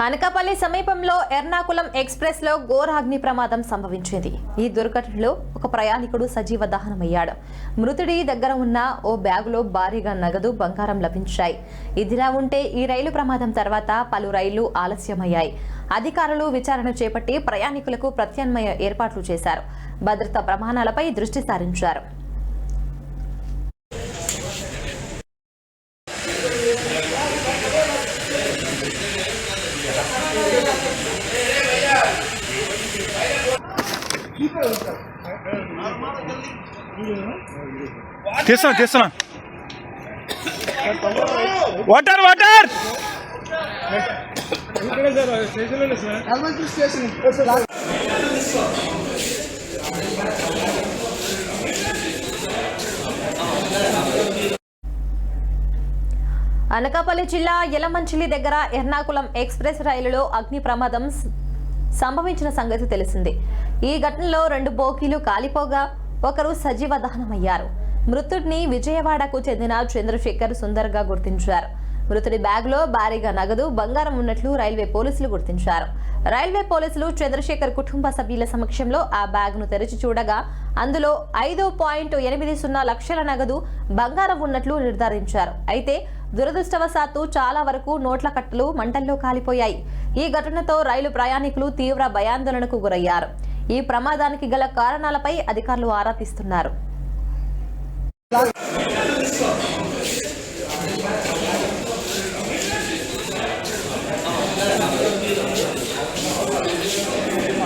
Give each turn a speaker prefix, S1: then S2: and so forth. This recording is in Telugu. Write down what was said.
S1: అనకాపల్లి సమీపంలో ఎర్నాకులం ఎక్స్ప్రెస్ లో ఘోర అగ్ని ప్రమాదం సంభవించింది. ఈ దుర్ఘటనలో ఒక ప్రయాణికుడు సజీవ దహనమయ్యాడు. మృతుడి దగ్గర ఉన్న ఓ బ్యాగులో భారీగా నగదు, బంగారం లభించాయి. ఇదిలా ఉంటే ఈ రైలు ప్రమాదం తర్వాత పలు రైళ్లు ఆలస్యమయ్యాయి. అధికారులు విచారణ చేపట్టి ప్రయాణికులకు ప్రత్యామ్నాయ ఏర్పాట్లు చేశారు. భద్రతా ప్రమాణాలపై దృష్టి సారించారు.
S2: తీస్తున్నా వాటర్ వాటర్
S1: అనకాపల్లి జిల్లా యలమంచిలి దగ్గర ఎర్నాకులం ఎక్స్ప్రెస్ రైలులో అగ్ని ప్రమాదం సంభవించిన సంగతి తెలిసింది. ఈ ఘటనలో 2 బోగీలు కాలిపోగా ఒకరు సజీవ దహనమయ్యారు. మృతుడిని విజయవాడకు చెందిన చంద్రశేఖర్ సుందర్గా గుర్తించారు. మృతుడి బ్యాగ్లో భారీగా నగదు, బంగారం ఉన్నట్లు రైల్వే పోలీసులు గుర్తించారు. రైల్వే పోలీసులు చంద్రశేఖర్ కుటుంబ సభ్యుల సమక్షంలో ఆ బ్యాగ్ను తెరిచి చూడగా అందులో 5.80 లక్షల నగదు, బంగారం ఉన్నట్లు నిర్ధారించారు. అయితే దురదృష్టవశాత్తు చాలా వరకు నోట్ల కట్టలు మంటల్లో కాలిపోయాయి. ఈ ఘటనతో రైలు ప్రయాణికులు తీవ్ర భయాందోళనకు గురయ్యారు. ఈ ప్రమాదానికి గల కారణాలపై అధికారులు ఆరా తీస్తున్నారు.